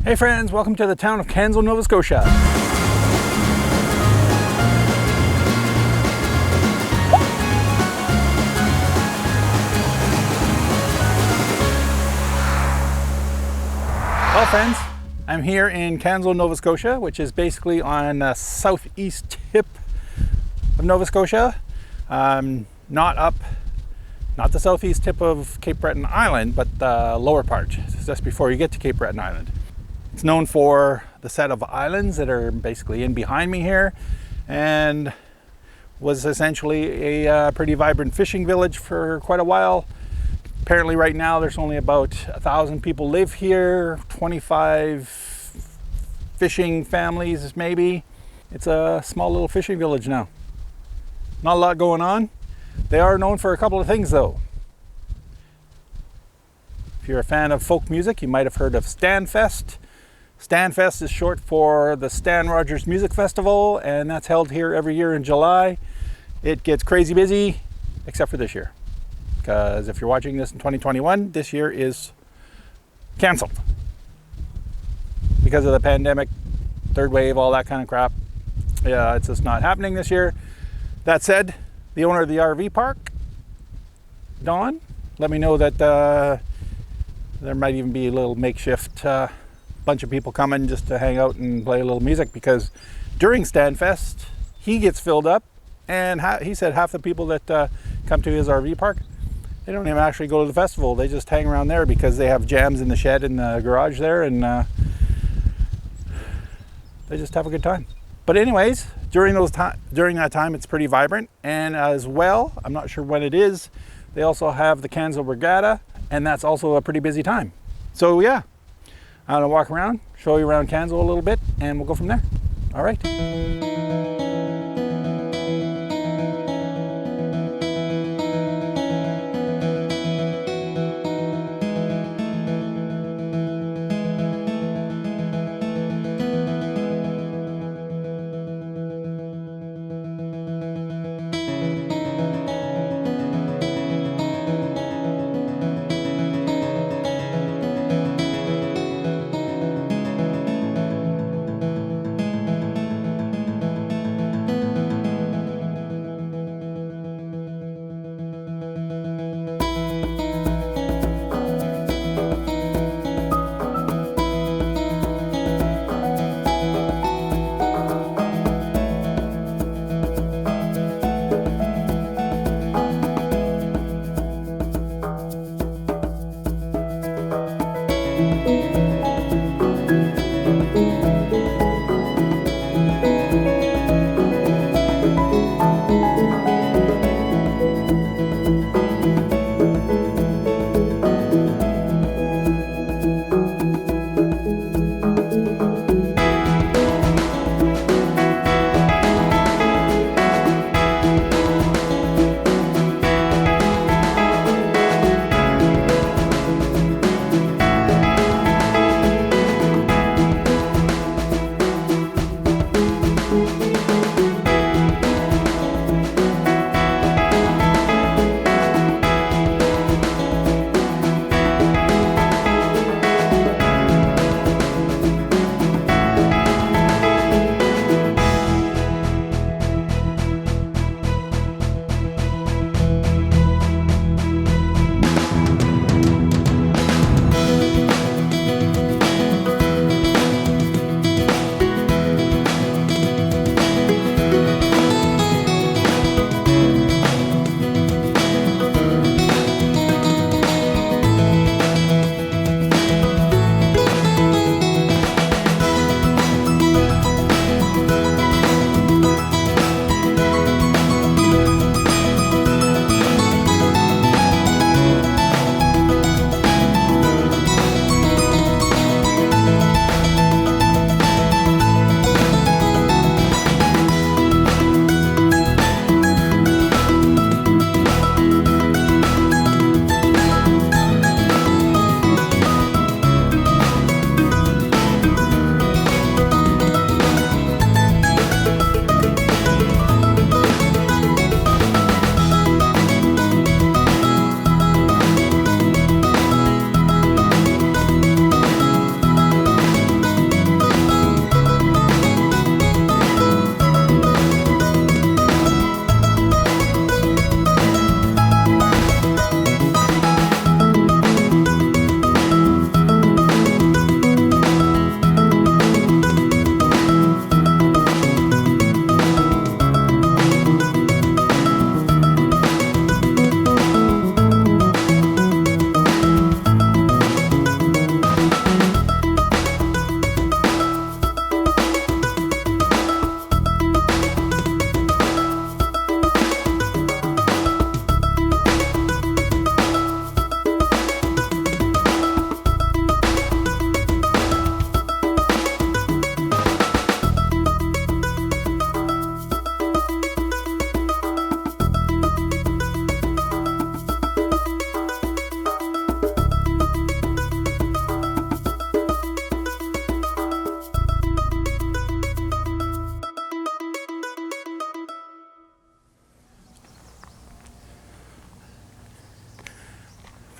Hey friends, welcome to the town of Canso, Nova Scotia. Well friends, I'm here in Canso, Nova Scotia, which is basically on the southeast tip of Nova Scotia. Not the southeast tip of Cape Breton Island, but the lower part, just before you get to Cape Breton Island. It's known for the set of islands that are basically in behind me here, and was essentially a pretty vibrant fishing village for quite a while. Apparently right now there's only about 1,000 people live here, 25 fishing families maybe. It's a small little fishing village now. Not a lot going on. They are known for a couple of things though. If you're a fan of folk music, you might have heard of Stanfest. Stanfest is short for the Stan Rogers Music Festival, and that's held here every year in July. It gets crazy busy, except for this year. Because if you're watching this in 2021, this year is canceled. Because of the pandemic, third wave, all that kind of crap. Yeah, it's just not happening this year. That said, the owner of the RV park, Don, let me know that there might even be a little makeshift bunch of people coming just to hang out and play a little music, because during Stanfest he gets filled up, and he said half the people that come to his RV park, they don't even actually go to the festival. They just hang around there because they have jams in the shed in the garage there, and they just have a good time. But anyways, during that time it's pretty vibrant, and as well, I'm not sure when it is, they also have the Canso Regatta, and that's also a pretty busy time. So yeah, I'm gonna walk around, show you around Canso a little bit, and we'll go from there. All right.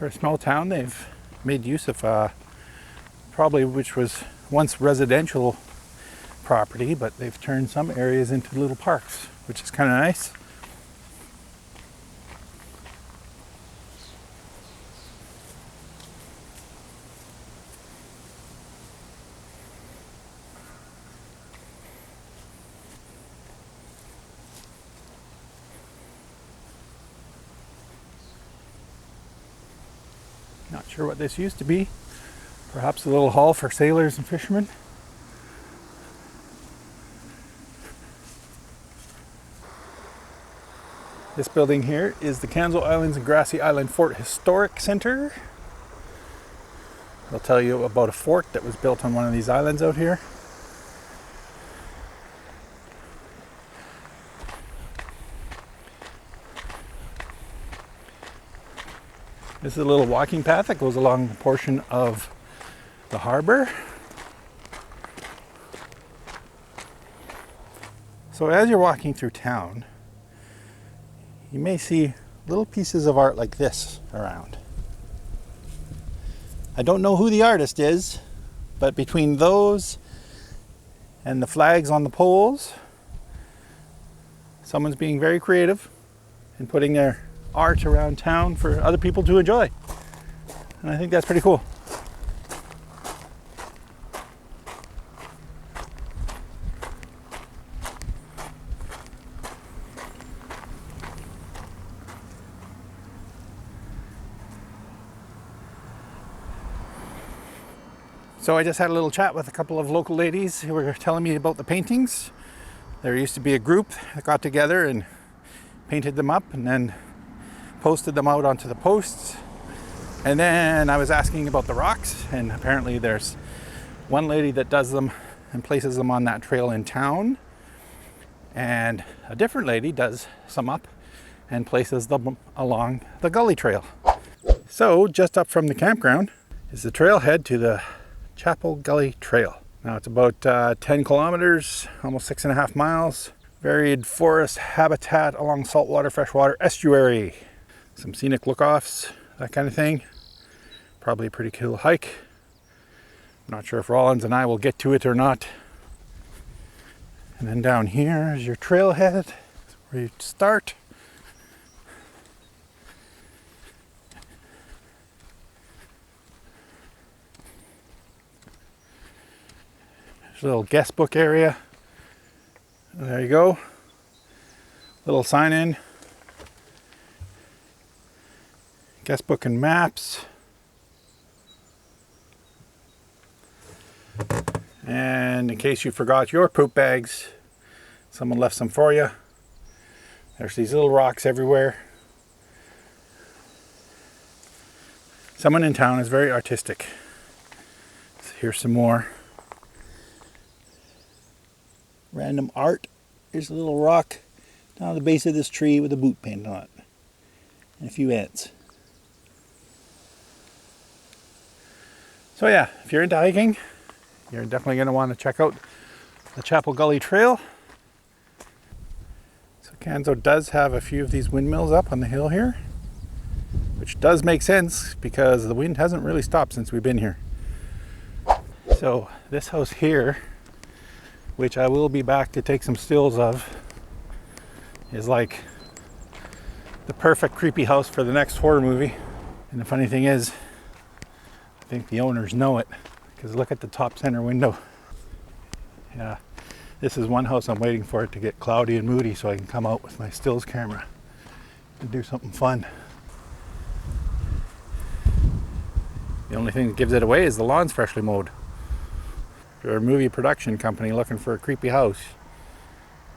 For a small town, they've made use of probably which was once residential property, but they've turned some areas into little parks, which is kind of nice. Not sure what this used to be. Perhaps a little hall for sailors and fishermen. This building here is the Canso Islands and Grassy Island Fort Historic Center. They'll tell you about a fort that was built on one of these islands out here. This is a little walking path that goes along a portion of the harbor. So as you're walking through town, you may see little pieces of art like this around. I don't know who the artist is, but between those and the flags on the poles, someone's being very creative and putting their art around town for other people to enjoy. And I think that's pretty cool. So I just had a little chat with a couple of local ladies who were telling me about the paintings. There used to be a group that got together and painted them up and then posted them out onto the posts. And then I was asking about the rocks, and apparently there's one lady that does them and places them on that trail in town, and a different lady does some up and places them along the Gully trail. So just up from the campground is the trailhead to the Chapel Gully Trail. Now it's about 10 kilometers, almost 6.5 miles. Varied forest habitat along saltwater, freshwater estuary. Some scenic look-offs, that kind of thing. Probably a pretty cool hike. I'm not sure if Rollins and I will get to it or not. And then down here is your trailhead, where you start. There's a little guest book area. There you go. Little sign in. Guest book and maps. And in case you forgot your poop bags, someone left some for you. There's these little rocks everywhere. Someone in town is very artistic. So here's some more random art. Here's a little rock down at the base of this tree with a boot painted on it. And a few ants. So yeah, if you're into hiking, you're definitely going to want to check out the Chapel Gully Trail. So Canso does have a few of these windmills up on the hill here, which does make sense because the wind hasn't really stopped since we've been here. So this house here, which I will be back to take some stills of, is like the perfect creepy house for the next horror movie. And the funny thing is, I think the owners know it, because look at the top center window. Yeah, this is one house I'm waiting for it to get cloudy and moody so I can come out with my stills camera and do something fun. The only thing that gives it away is the lawn's freshly mowed. If you're a movie production company looking for a creepy house,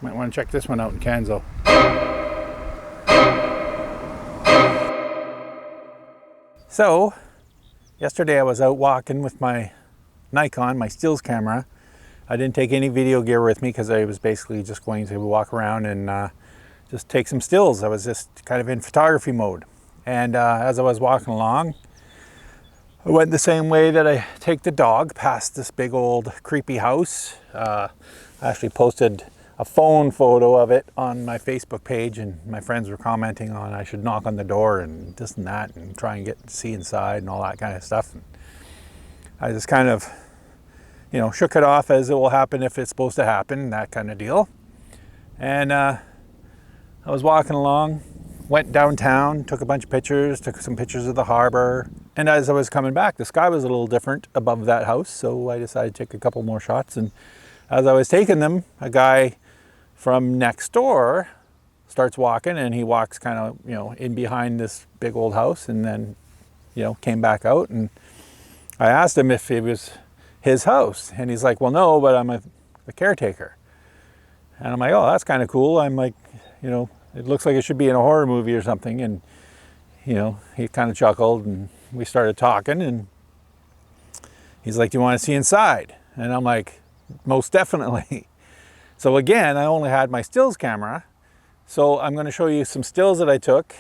you might want to check this one out in Canso. So, yesterday I was out walking with my Nikon, my stills camera. I didn't take any video gear with me because I was basically just going to walk around and just take some stills. I was just kind of in photography mode. And as I was walking along, I went the same way that I take the dog past this big old creepy house. I actually posted a phone photo of it on my Facebook page, and my friends were commenting on I should knock on the door and this and that and try and see inside and all that kind of stuff. And I just kind of, you know, shook it off as it will happen if it's supposed to happen, that kind of deal. And I was walking along, went downtown, took a bunch of pictures, took some pictures of the harbor. And as I was coming back, the sky was a little different above that house, so I decided to take a couple more shots. And as I was taking them, a guy from next door starts walking, and he walks kind of, you know, in behind this big old house, and then, you know, came back out. And I asked him if it was his house, and he's like, well, no, but I'm the caretaker. And I'm like, oh, that's kind of cool. I'm like, you know, it looks like it should be in a horror movie or something. And, you know, he kind of chuckled, and we started talking, and he's like, do you want to see inside? And I'm like, most definitely. So again, I only had my stills camera, so I'm going to show you some stills that I took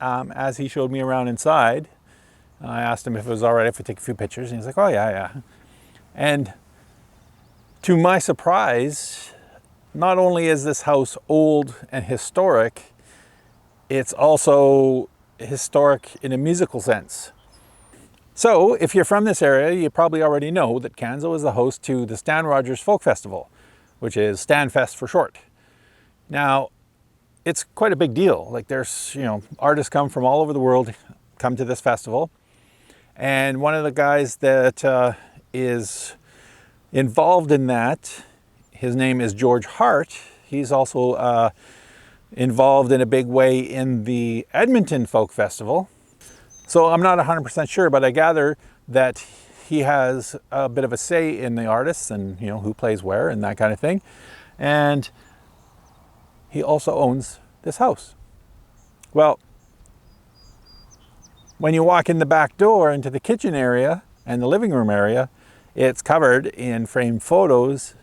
as he showed me around inside. I asked him if it was all right if I take a few pictures, and he's like, oh yeah. And to my surprise, not only is this house old and historic, it's also historic in a musical sense. So if you're from this area, you probably already know that Canso is the host to the Stan Rogers Folk Festival, which is Stanfest for short. Now, it's quite a big deal. Like, there's, you know, artists come from all over the world, come to this festival. And one of the guys that is involved in that, his name is George Hart. He's also involved in a big way in the Edmonton Folk Festival. So I'm not 100% sure, but I gather that he has a bit of a say in the artists and, you know, who plays where and that kind of thing. And he also owns this house. Well, when you walk in the back door into the kitchen area and the living room area, it's covered in framed photos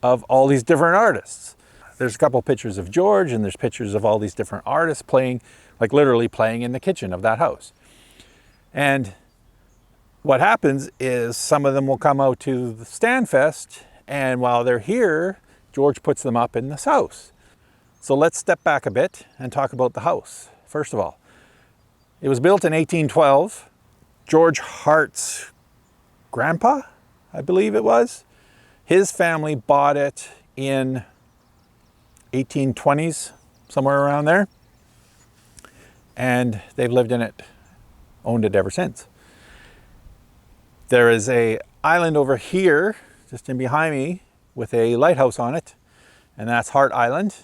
of all these different artists. There's a couple pictures of George, and there's pictures of all these different artists playing, like literally playing in the kitchen of that house. And what happens is some of them will come out to the Stanfest, and while they're here, George puts them up in this house. So let's step back a bit and talk about the house. First of all, it was built in 1812. George Hart's grandpa, I believe it was, his family bought it in 1820s, somewhere around there. And they've lived in it, owned it ever since. There is a island over here, just in behind me, with a lighthouse on it, and that's Hart Island.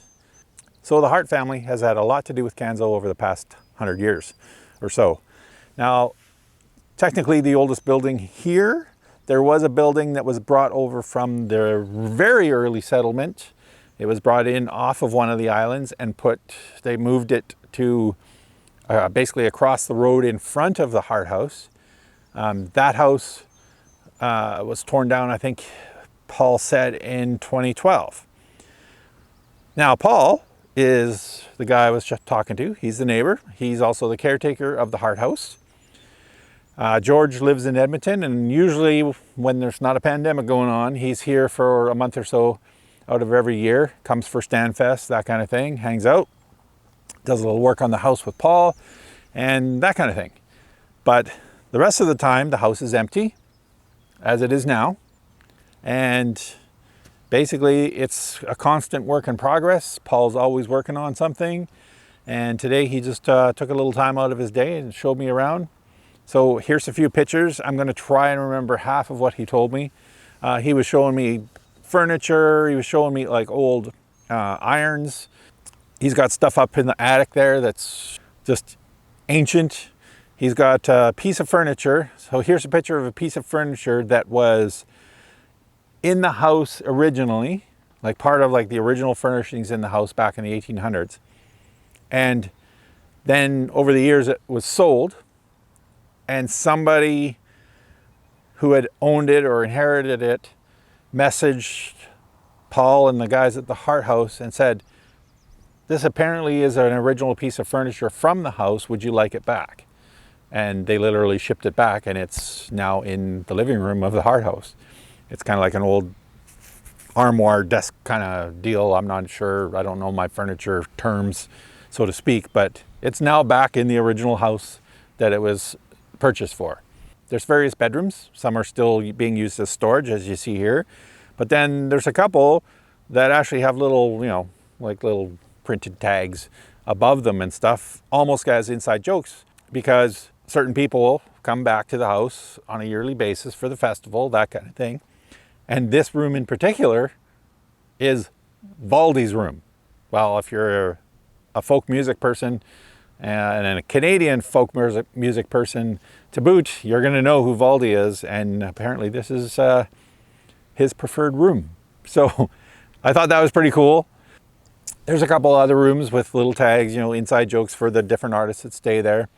So the Hart family has had a lot to do with Canso over the past 100 years or so. Now, technically the oldest building here, there was a building that was brought over from the very early settlement. It was brought in off of one of the islands and they moved it to basically across the road in front of the Hart house. That house was torn down, I think Paul said, in 2012. Now, Paul is the guy I was just talking to. He's the neighbor. He's also the caretaker of the Hart house. George lives in Edmonton, and usually when there's not a pandemic going on, he's here for a month or so out of every year, comes for Stanfest, that kind of thing, hangs out, does a little work on the house with Paul, and that kind of thing. But the rest of the time, the house is empty, as it is now, and basically it's a constant work in progress. Paul's always working on something, and today he just took a little time out of his day and showed me around. So here's a few pictures. I'm going to try and remember half of what he told me. He was showing me furniture. He was showing me like old irons. He's got stuff up in the attic there that's just ancient. He's got a piece of furniture. So here's a picture of a piece of furniture that was in the house originally, like part of like the original furnishings in the house back in the 1800s. And then over the years it was sold, and somebody who had owned it or inherited it messaged Paul and the guys at the Hart house and said, this apparently is an original piece of furniture from the house. Would you like it back? And they literally shipped it back, and it's now in the living room of the Hart house. It's kind of like an old armoire desk kind of deal. I'm not sure. I don't know my furniture terms, so to speak, but it's now back in the original house that it was purchased for. There's various bedrooms. Some are still being used as storage, as you see here. But then there's a couple that actually have little, you know, like little printed tags above them and stuff, almost as inside jokes, because certain people come back to the house on a yearly basis for the festival, that kind of thing. And this room in particular is Valdy's room. Well, if you're a folk music person and a Canadian folk music person to boot, you're going to know who Valdy is, and apparently this is his preferred room. So I thought that was pretty cool. There's a couple other rooms with little tags, you know, inside jokes for the different artists that stay there.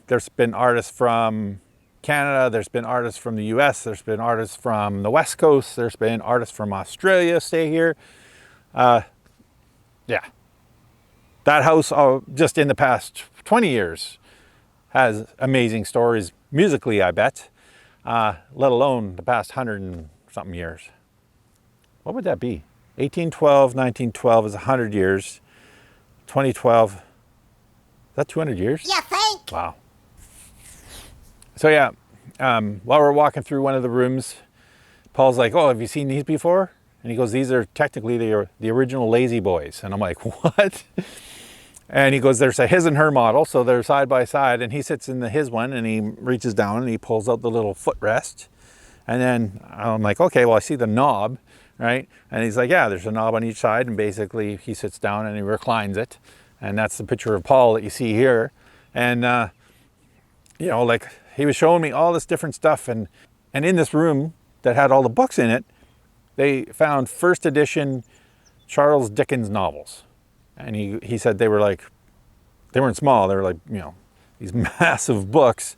There's been artists from Canada, there's been artists from the US, there's been artists from the West Coast, there's been artists from Australia stay here. Yeah. That house, just in the past 20 years, has amazing stories musically, I bet, let alone the past 100 and something years. What would that be? 1812, 1912 is 100 years. 2012, is that 200 years? Yeah, thank. Wow. So yeah, while we're walking through one of the rooms, Paul's like, oh, have you seen these before? And he goes, these are technically the original Lazy Boys. And I'm like, what? And he goes, there's a his and her model, so they're side by side, and he sits in the his one, and he reaches down and he pulls out the little footrest. And then I'm like, okay, well, I see the knob, right? And he's like, yeah, there's a knob on each side, and basically he sits down and he reclines it. And that's the picture of Paul that you see here. And, you know, like, he was showing me all this different stuff, and in this room that had all the books in it, they found first edition Charles Dickens novels. And he said they were like, they weren't small, they were like, you know, these massive books,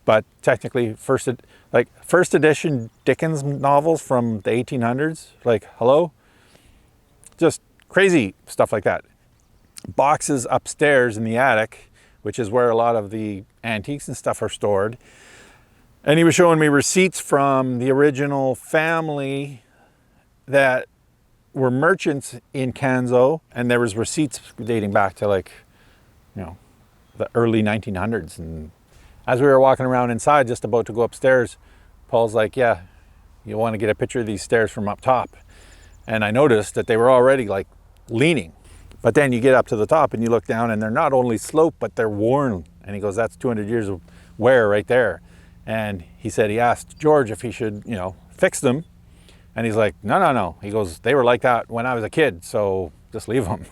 but technically first edition Dickens novels from the 1800s, like, hello? Just crazy stuff like that. Boxes upstairs in the attic, which is where a lot of the antiques and stuff are stored. And he was showing me receipts from the original family that were merchants in Canso, and there was receipts dating back to, like, you know, the early 1900s. And as we were walking around inside, just about to go upstairs, Paul's like, yeah, you want to get a picture of these stairs from up top. And I noticed that they were already like leaning. But then you get up to the top and you look down and they're not only sloped, but they're worn. And he goes, that's 200 years of wear right there. And he said he asked George if he should, you know, fix them. And he's like, no, no, no. He goes, they were like that when I was a kid, so just leave them.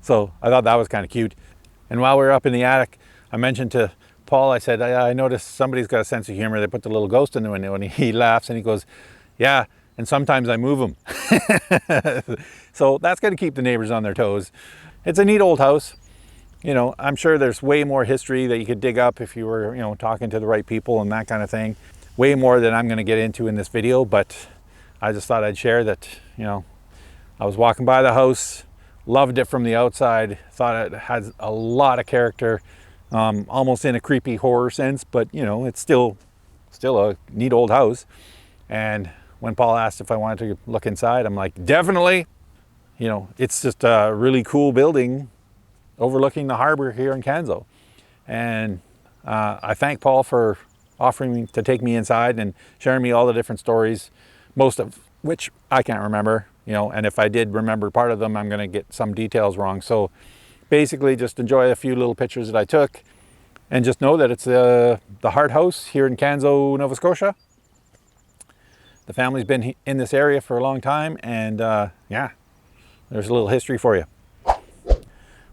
So I thought that was kind of cute. And while we were up in the attic, I mentioned to Paul, I said, I noticed somebody's got a sense of humor. They put the little ghost in the window, and he laughs and he goes, yeah, and sometimes I move them. So that's going to keep the neighbors on their toes. It's a neat old house. You know, I'm sure there's way more history that you could dig up if you were, you know, talking to the right people and that kind of thing. Way more than I'm going to get into in this video, but I just thought I'd share that, you know, I was walking by the house, loved it from the outside, thought it had a lot of character, almost in a creepy horror sense, but, you know, it's still a neat old house. And when Paul asked if I wanted to look inside, I'm like, definitely. You know, it's just a really cool building overlooking the harbor here in Canso. And I thank Paul for offering me to take me inside and sharing me all the different stories, most of which I can't remember, you know, and if I did remember part of them, I'm going to get some details wrong. So basically just enjoy a few little pictures that I took and just know that it's the Hart house here in Canso, Nova Scotia. The family's been in this area for a long time, and yeah, there's a little history for you.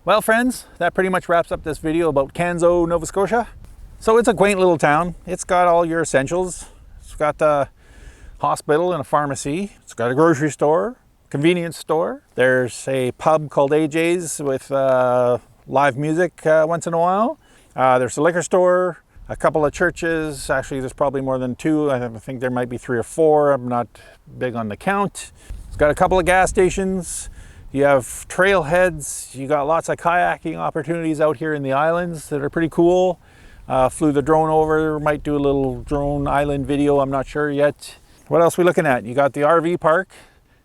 Well, friends, that pretty much wraps up this video about Canso, Nova Scotia. So it's a quaint little town. It's got all your essentials. It's got a hospital and a pharmacy. It's got a grocery store, convenience store. There's a pub called AJ's with live music once in a while. There's a liquor store, a couple of churches. Actually, there's probably more than two. I think there might be 3 or 4. I'm not big on the count. It's got a couple of gas stations. You have trailheads. You got lots of kayaking opportunities out here in the islands that are pretty cool. Flew the drone over, might do a little drone island video, I'm not sure yet. What else are we looking at? You got the RV park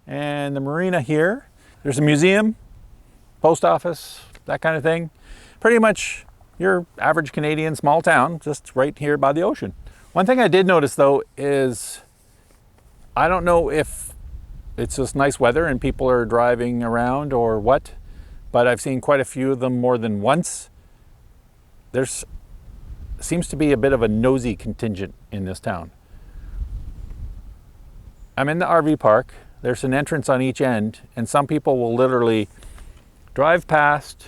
and the marina here. There's a museum, post office, that kind of thing. Pretty much your average Canadian small town, just right here by the ocean. One thing I did notice though is, I don't know if it's just nice weather and people are driving around or what, but I've seen quite a few of them more than once. There's seems to be a bit of a nosy contingent in this town. I'm in the RV park. There's an entrance on each end, and some people will literally drive past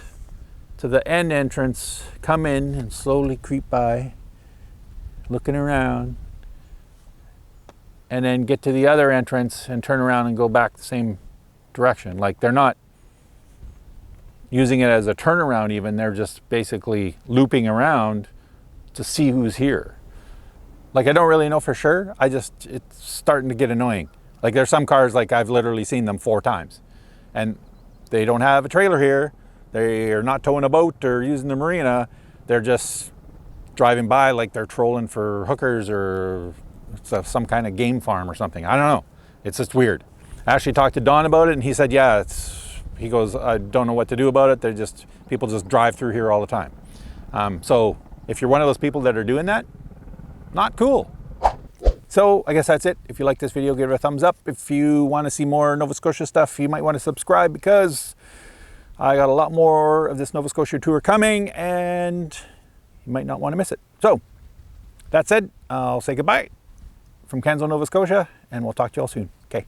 to the end entrance, come in and slowly creep by, looking around, and then get to the other entrance and turn around and go back the same direction. Like, they're not using it as a turnaround even, they're just basically looping around to see who's here. Like, I don't really know for sure. It's starting to get annoying. Like, there's some cars, like I've literally seen them 4 times and they don't have a trailer here. They are not towing a boat or using the marina. They're just driving by like they're trolling for hookers or some kind of game farm or something. I don't know. It's just weird. I actually talked to Don about it and he said, yeah, he goes, I don't know what to do about it. People just drive through here all the time. So if you're one of those people that are doing that, not cool. So I guess that's it. If you like this video, give it a thumbs up. If you want to see more Nova Scotia stuff, you might want to subscribe, because I got a lot more of this Nova Scotia tour coming and you might not want to miss it. So that said, I'll say goodbye from Canso, Nova Scotia, and we'll talk to you all soon. Okay.